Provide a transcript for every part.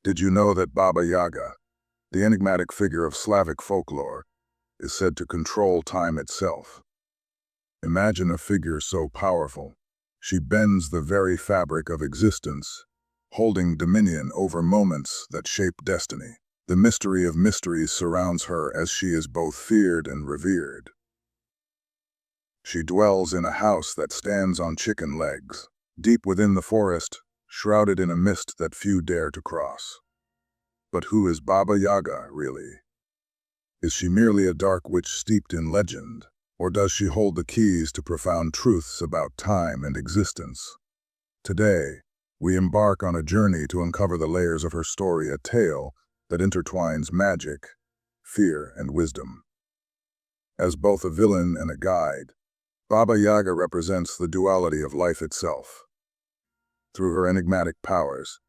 Did you know that Baba Yaga, the enigmatic figure of Slavic folklore, is said to control time itself? Imagine a figure so powerful, she bends the very fabric of existence, holding dominion over moments that shape destiny. The mystery of mysteries surrounds her as she is both feared and revered. She dwells in a house that stands on chicken legs, deep within the forest, shrouded in a mist that few dare to cross. But who is Baba Yaga, really? Is she merely a dark witch steeped in legend, or does she hold the keys to profound truths about time and existence? Today, we embark on a journey to uncover the layers of her story, a tale that intertwines magic, fear, and wisdom. As both a villain and a guide, Baba Yaga represents the duality of life itself. Through her enigmatic powers,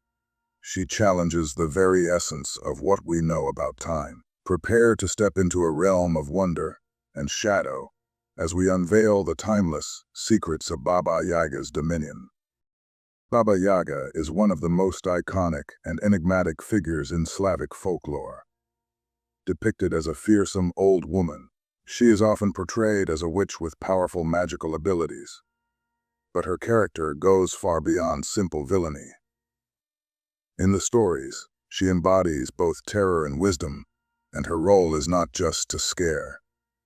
she challenges the very essence of what we know about time. Prepare to step into a realm of wonder and shadow as we unveil the timeless secrets of Baba Yaga's dominion. Baba Yaga is one of the most iconic and enigmatic figures in Slavic folklore. Depicted as a fearsome old woman, she is often portrayed as a witch with powerful magical abilities. But her character goes far beyond simple villainy. In the stories, she embodies both terror and wisdom, and her role is not just to scare,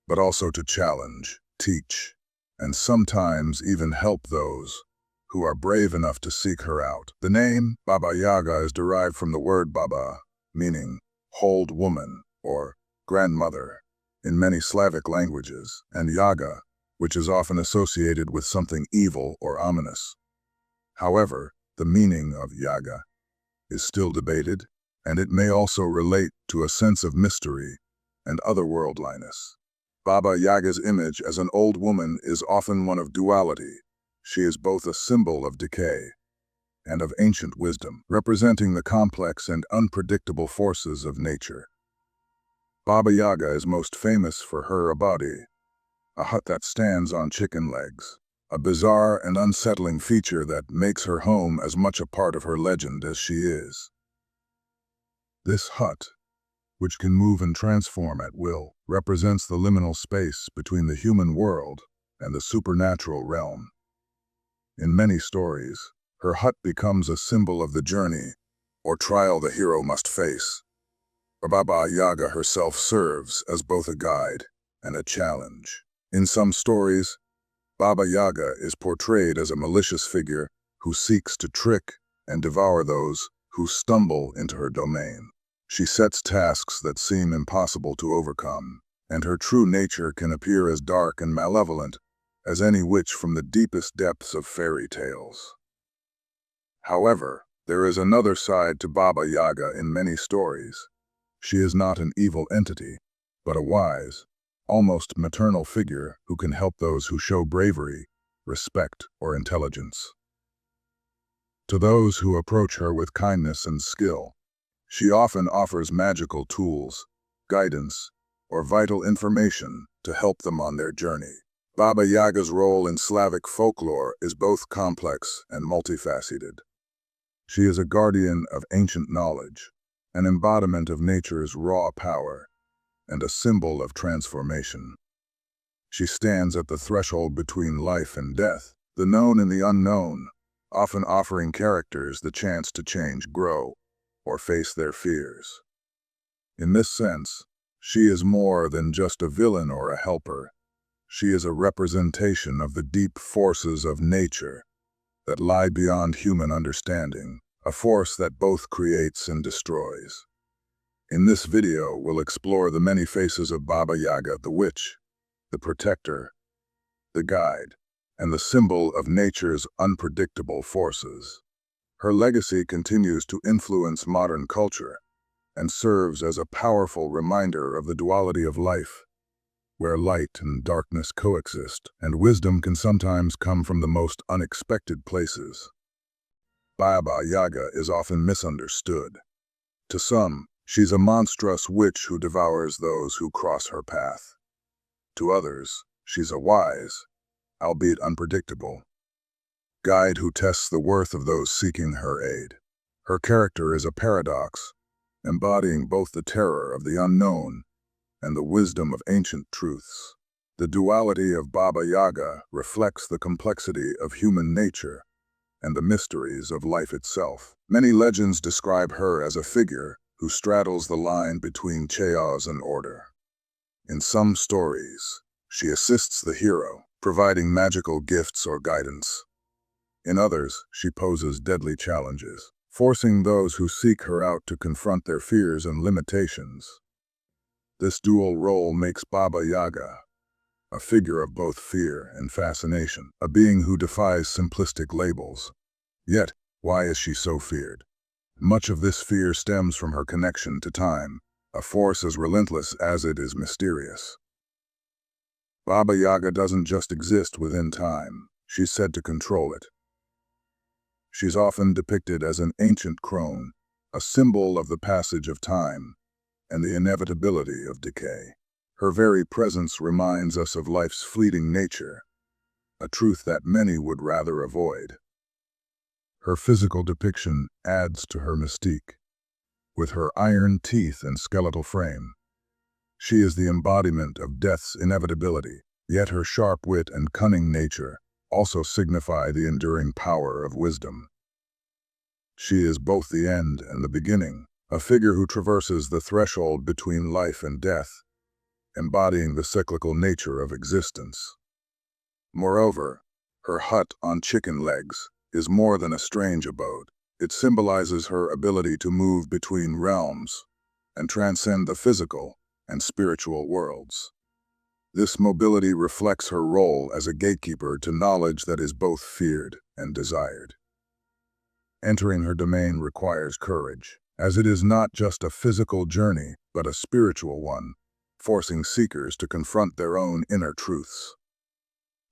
but also to challenge, teach, and sometimes even help those who are brave enough to seek her out. The name Baba Yaga is derived from the word Baba, meaning old woman or grandmother in many Slavic languages, and Yaga, which is often associated with something evil or ominous. However, the meaning of Yaga is still debated, and it may also relate to a sense of mystery and otherworldliness. Baba Yaga's image as an old woman is often one of duality. She is both a symbol of decay and of ancient wisdom, representing the complex and unpredictable forces of nature. Baba Yaga is most famous for her abadi, a hut that stands on chicken legs, a bizarre and unsettling feature that makes her home as much a part of her legend as she is. This hut, which can move and transform at will, represents the liminal space between the human world and the supernatural realm. In many stories, her hut becomes a symbol of the journey or trial the hero must face. Baba Yaga herself serves as both a guide and a challenge. In some stories, Baba Yaga is portrayed as a malicious figure who seeks to trick and devour those who stumble into her domain. She sets tasks that seem impossible to overcome, and her true nature can appear as dark and malevolent as any witch from the deepest depths of fairy tales. However, there is another side to Baba Yaga in many stories. She is not an evil entity, but a wise, almost maternal figure who can help those who show bravery, respect, or intelligence. To those who approach her with kindness and skill, she often offers magical tools, guidance, or vital information to help them on their journey. Baba Yaga's role in Slavic folklore is both complex and multifaceted. She is a guardian of ancient knowledge, an embodiment of nature's raw power, and a symbol of transformation. She stands at the threshold between life and death, the known and the unknown, often offering characters the chance to change, grow, or face their fears. In this sense, she is more than just a villain or a helper. She is a representation of the deep forces of nature that lie beyond human understanding, a force that both creates and destroys. In this video, we'll explore the many faces of Baba Yaga, the witch, the protector, the guide, and the symbol of nature's unpredictable forces. Her legacy continues to influence modern culture and serves as a powerful reminder of the duality of life, where light and darkness coexist, and wisdom can sometimes come from the most unexpected places. Baba Yaga is often misunderstood. To some, she's a monstrous witch who devours those who cross her path. To others, she's a wise, albeit unpredictable, guide who tests the worth of those seeking her aid. Her character is a paradox, embodying both the terror of the unknown and the wisdom of ancient truths. The duality of Baba Yaga reflects the complexity of human nature and the mysteries of life itself. Many legends describe her as a figure who straddles the line between chaos and order. In some stories, she assists the hero, providing magical gifts or guidance. In others, she poses deadly challenges, forcing those who seek her out to confront their fears and limitations. This dual role makes Baba Yaga a figure of both fear and fascination, a being who defies simplistic labels. Yet, why is she so feared? Much of this fear stems from her connection to time, a force as relentless as it is mysterious. Baba Yaga doesn't just exist within time, she's said to control it. She's often depicted as an ancient crone, a symbol of the passage of time and the inevitability of decay. Her very presence reminds us of life's fleeting nature, a truth that many would rather avoid. Her physical depiction adds to her mystique. With her iron teeth and skeletal frame, she is the embodiment of death's inevitability, yet her sharp wit and cunning nature also signify the enduring power of wisdom. She is both the end and the beginning, a figure who traverses the threshold between life and death, embodying the cyclical nature of existence. Moreover, her hut on chicken legs is more than a strange abode. It symbolizes her ability to move between realms and transcend the physical and spiritual worlds. This mobility reflects her role as a gatekeeper to knowledge that is both feared and desired. Entering her domain requires courage, as it is not just a physical journey, but a spiritual one, forcing seekers to confront their own inner truths.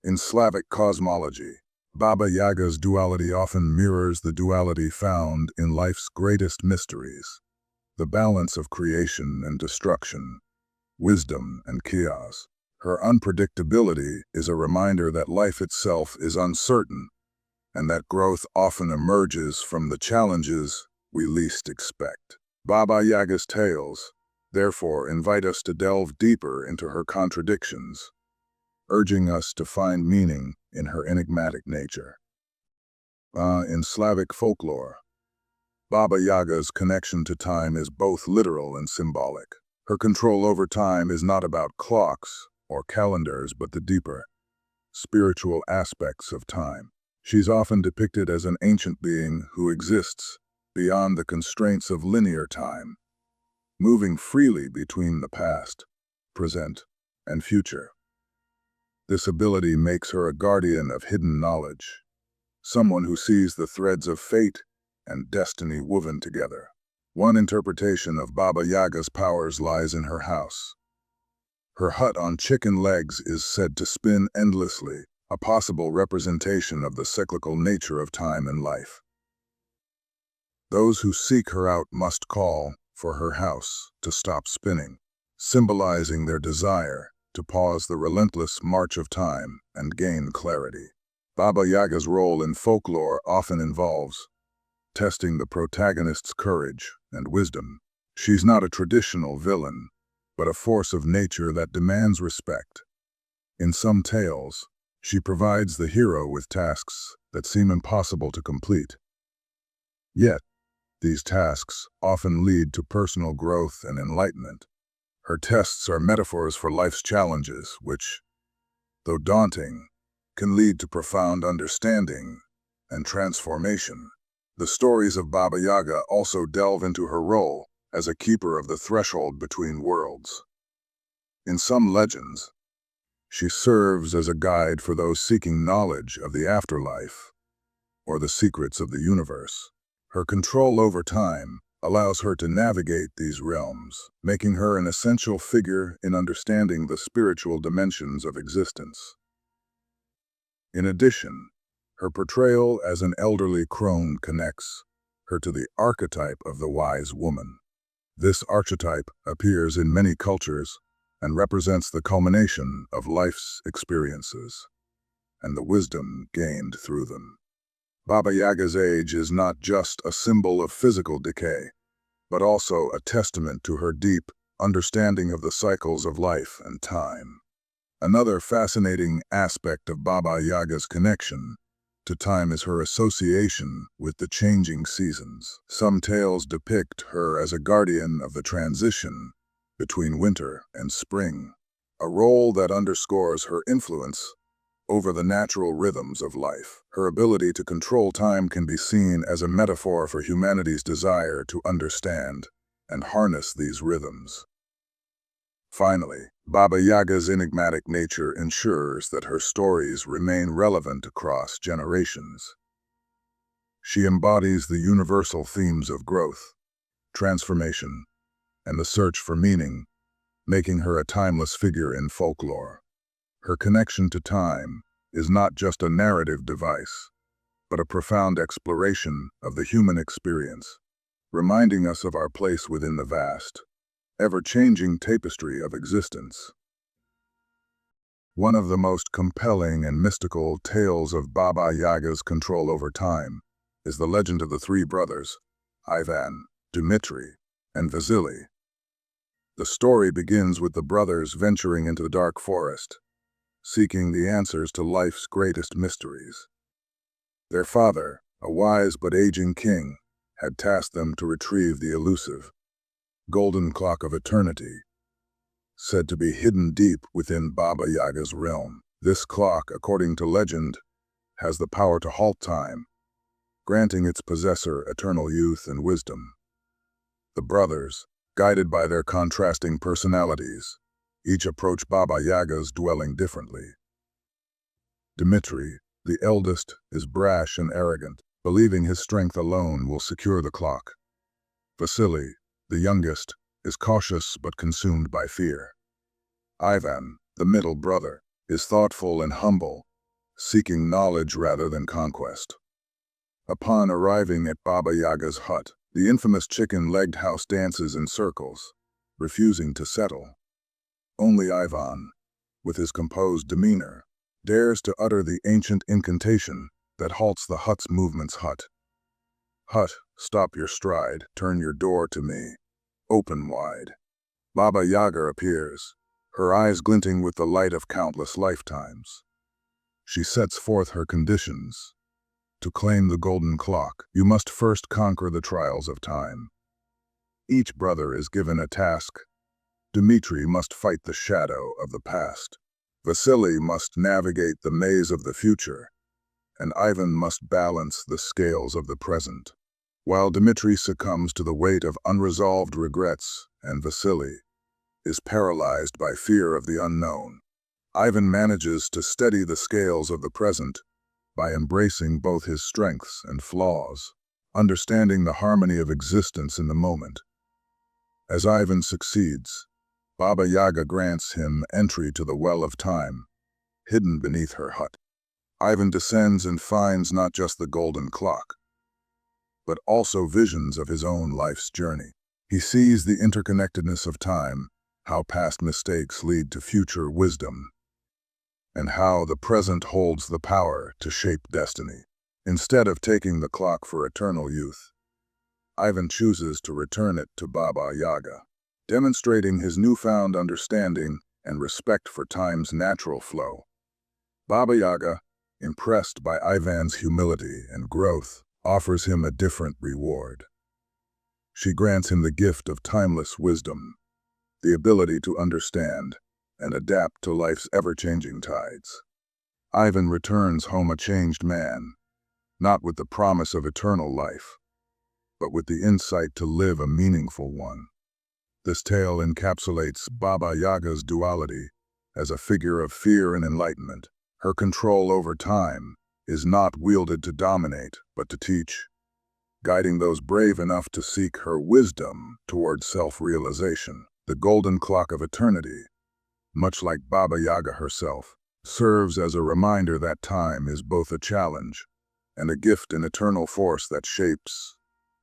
In Slavic cosmology, Baba Yaga's duality often mirrors the duality found in life's greatest mysteries, the balance of creation and destruction, wisdom and chaos. Her unpredictability is a reminder that life itself is uncertain, and that growth often emerges from the challenges we least expect. Baba Yaga's tales, therefore, invite us to delve deeper into her contradictions, urging us to find meaning in her enigmatic nature. In Slavic folklore, Baba Yaga's connection to time is both literal and symbolic. Her control over time is not about clocks or calendars, but the deeper, spiritual aspects of time. She's often depicted as an ancient being who exists beyond the constraints of linear time, moving freely between the past, present, and future. This ability makes her a guardian of hidden knowledge, someone who sees the threads of fate and destiny woven together. One interpretation of Baba Yaga's powers lies in her house. Her hut on chicken legs is said to spin endlessly, a possible representation of the cyclical nature of time and life. Those who seek her out must call for her house to stop spinning, symbolizing their desire to pause the relentless march of time and gain clarity. Baba Yaga's role in folklore often involves testing the protagonist's courage and wisdom. She's not a traditional villain, but a force of nature that demands respect. In some tales, she provides the hero with tasks that seem impossible to complete. Yet, these tasks often lead to personal growth and enlightenment. Her tests are metaphors for life's challenges, which, though daunting, can lead to profound understanding and transformation. The stories of Baba Yaga also delve into her role as a keeper of the threshold between worlds. In some legends, she serves as a guide for those seeking knowledge of the afterlife or the secrets of the universe. Her control over time allows her to navigate these realms, making her an essential figure in understanding the spiritual dimensions of existence. In addition, her portrayal as an elderly crone connects her to the archetype of the wise woman. This archetype appears in many cultures and represents the culmination of life's experiences and the wisdom gained through them. Baba Yaga's age is not just a symbol of physical decay, but also a testament to her deep understanding of the cycles of life and time. Another fascinating aspect of Baba Yaga's connection to time is her association with the changing seasons. Some tales depict her as a guardian of the transition between winter and spring, a role that underscores her influence over the natural rhythms of life. Her ability to control time can be seen as a metaphor for humanity's desire to understand and harness these rhythms. Finally, Baba Yaga's enigmatic nature ensures that her stories remain relevant across generations. She embodies the universal themes of growth, transformation, and the search for meaning, making her a timeless figure in folklore. Her connection to time is not just a narrative device, but a profound exploration of the human experience, reminding us of our place within the vast, ever-changing tapestry of existence. One of the most compelling and mystical tales of Baba Yaga's control over time is the legend of the three brothers, Ivan, Dmitri, and Vasily. The story begins with the brothers venturing into the dark forest, seeking the answers to life's greatest mysteries. Their father, a wise but aging king, had tasked them to retrieve the elusive golden clock of eternity, said to be hidden deep within Baba Yaga's realm. This clock, according to legend, has the power to halt time, granting its possessor eternal youth and wisdom. The brothers, guided by their contrasting personalities, each approach Baba Yaga's dwelling differently. Dmitri, the eldest, is brash and arrogant, believing his strength alone will secure the clock. Vasily, the youngest, is cautious but consumed by fear. Ivan, the middle brother, is thoughtful and humble, seeking knowledge rather than conquest. Upon arriving at Baba Yaga's hut, the infamous chicken-legged house dances in circles, refusing to settle. Only Ivan, with his composed demeanor, dares to utter the ancient incantation that halts the hut's movements. Hut, stop your stride, turn your door to me, open wide. Baba Yaga appears, her eyes glinting with the light of countless lifetimes. She sets forth her conditions. To claim the golden clock, you must first conquer the trials of time. Each brother is given a task. Dmitri must fight the shadow of the past. Vasily must navigate the maze of the future, and Ivan must balance the scales of the present. While Dmitri succumbs to the weight of unresolved regrets and Vasily is paralyzed by fear of the unknown, Ivan manages to steady the scales of the present by embracing both his strengths and flaws, understanding the harmony of existence in the moment. As Ivan succeeds, Baba Yaga grants him entry to the well of time, hidden beneath her hut. Ivan descends and finds not just the golden clock, but also visions of his own life's journey. He sees the interconnectedness of time, how past mistakes lead to future wisdom, and how the present holds the power to shape destiny. Instead of taking the clock for eternal youth, Ivan chooses to return it to Baba Yaga, demonstrating his newfound understanding and respect for time's natural flow. Baba Yaga, impressed by Ivan's humility and growth, offers him a different reward. She grants him the gift of timeless wisdom, the ability to understand and adapt to life's ever-changing tides. Ivan returns home a changed man, not with the promise of eternal life, but with the insight to live a meaningful one. This tale encapsulates Baba Yaga's duality as a figure of fear and enlightenment. Her control over time is not wielded to dominate, but to teach, guiding those brave enough to seek her wisdom toward self-realization. The golden clock of eternity, much like Baba Yaga herself, serves as a reminder that time is both a challenge and a gift, an eternal force that shapes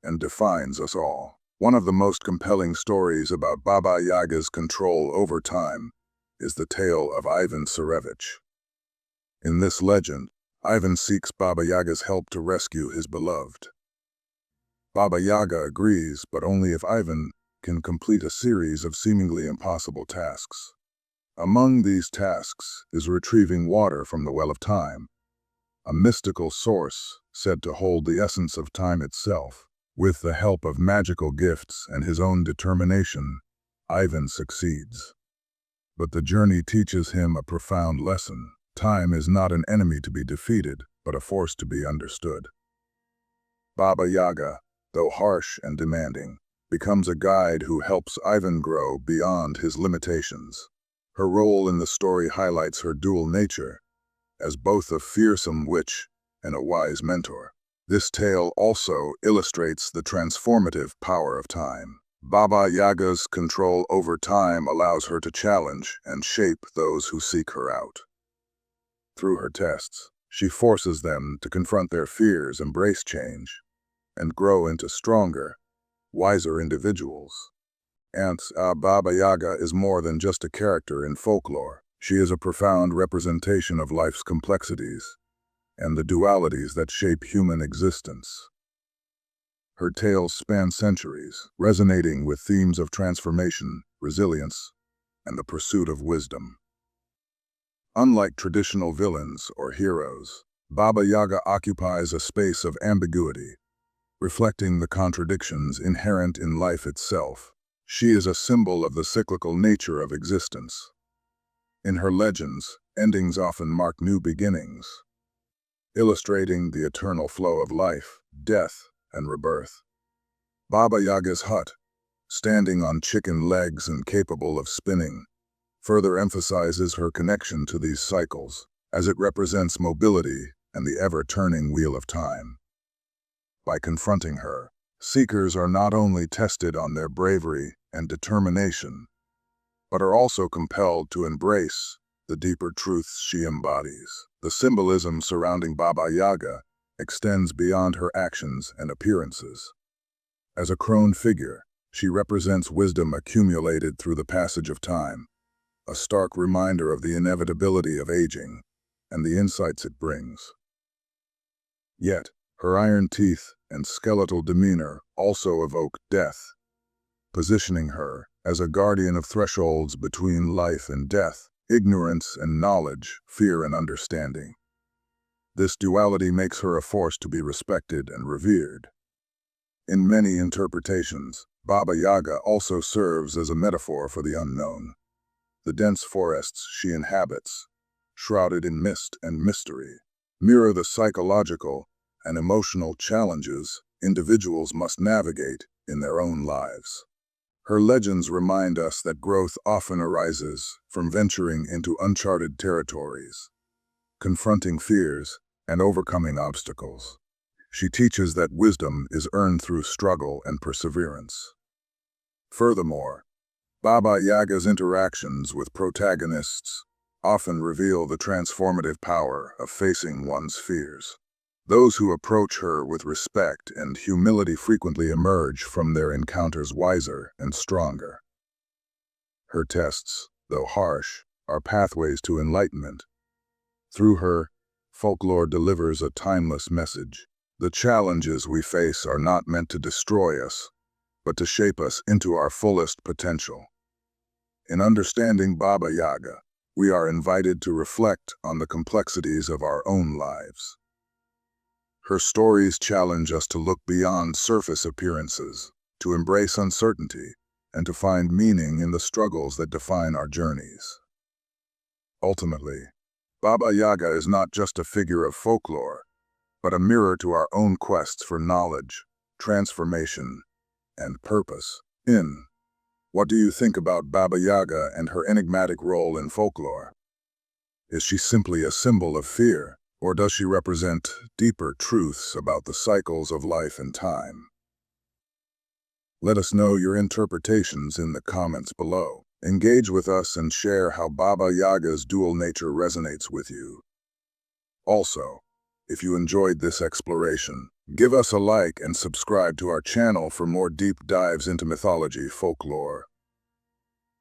and defines us all. One of the most compelling stories about Baba Yaga's control over time is the tale of Ivan Tsarevich. In this legend, Ivan seeks Baba Yaga's help to rescue his beloved. Baba Yaga agrees, but only if Ivan can complete a series of seemingly impossible tasks. Among these tasks is retrieving water from the Well of Time, a mystical source said to hold the essence of time itself. With the help of magical gifts and his own determination, Ivan succeeds. But the journey teaches him a profound lesson. Time is not an enemy to be defeated, but a force to be understood. Baba Yaga, though harsh and demanding, becomes a guide who helps Ivan grow beyond his limitations. Her role in the story highlights her dual nature, as both a fearsome witch and a wise mentor. This tale also illustrates the transformative power of time. Baba Yaga's control over time allows her to challenge and shape those who seek her out. Through her tests, she forces them to confront their fears, embrace change, and grow into stronger, wiser individuals. And Baba Yaga is more than just a character in folklore. She is a profound representation of life's complexities and the dualities that shape human existence. Her tales span centuries, resonating with themes of transformation, resilience, and the pursuit of wisdom. Unlike traditional villains or heroes, Baba Yaga occupies a space of ambiguity, reflecting the contradictions inherent in life itself. She is a symbol of the cyclical nature of existence. In her legends, endings often mark new beginnings, illustrating the eternal flow of life, death, and rebirth. Baba Yaga's hut, standing on chicken legs and capable of spinning, further emphasizes her connection to these cycles, as it represents mobility and the ever-turning wheel of time. By confronting her, seekers are not only tested on their bravery and determination, but are also compelled to embrace the deeper truths she embodies. The symbolism surrounding Baba Yaga extends beyond her actions and appearances. As a crone figure, she represents wisdom accumulated through the passage of time, a stark reminder of the inevitability of aging and the insights it brings. Yet, her iron teeth and skeletal demeanor also evoke death, positioning her as a guardian of thresholds between life and death, ignorance and knowledge, fear and understanding. This duality makes her a force to be respected and revered. In many interpretations, Baba Yaga also serves as a metaphor for the unknown. The dense forests she inhabits, shrouded in mist and mystery, mirror the psychological and emotional challenges individuals must navigate in their own lives. Her legends remind us that growth often arises from venturing into uncharted territories, confronting fears, and overcoming obstacles. She teaches that wisdom is earned through struggle and perseverance. Furthermore, Baba Yaga's interactions with protagonists often reveal the transformative power of facing one's fears. Those who approach her with respect and humility frequently emerge from their encounters wiser and stronger. Her tests, though harsh, are pathways to enlightenment. Through her, folklore delivers a timeless message. The challenges we face are not meant to destroy us, but to shape us into our fullest potential. In understanding Baba Yaga, we are invited to reflect on the complexities of our own lives. Her stories challenge us to look beyond surface appearances, to embrace uncertainty, and to find meaning in the struggles that define our journeys. Ultimately, Baba Yaga is not just a figure of folklore, but a mirror to our own quests for knowledge, transformation, and purpose. What do you think about Baba Yaga and her enigmatic role in folklore? Is she simply a symbol of fear, or does she represent deeper truths about the cycles of life and time? Let us know your interpretations in the comments below. Engage with us and share how Baba Yaga's dual nature resonates with you. Also, if you enjoyed this exploration, give us a like and subscribe to our channel for more deep dives into mythology, folklore,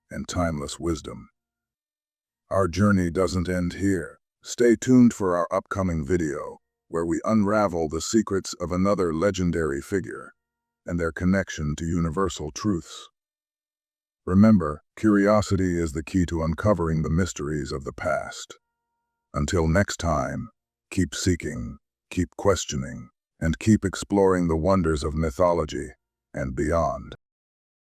and timeless wisdom. Our journey doesn't end here. Stay tuned for our upcoming video, where we unravel the secrets of another legendary figure and their connection to universal truths. Remember, curiosity is the key to uncovering the mysteries of the past. Until next time, keep seeking, keep questioning, and keep exploring the wonders of mythology and beyond.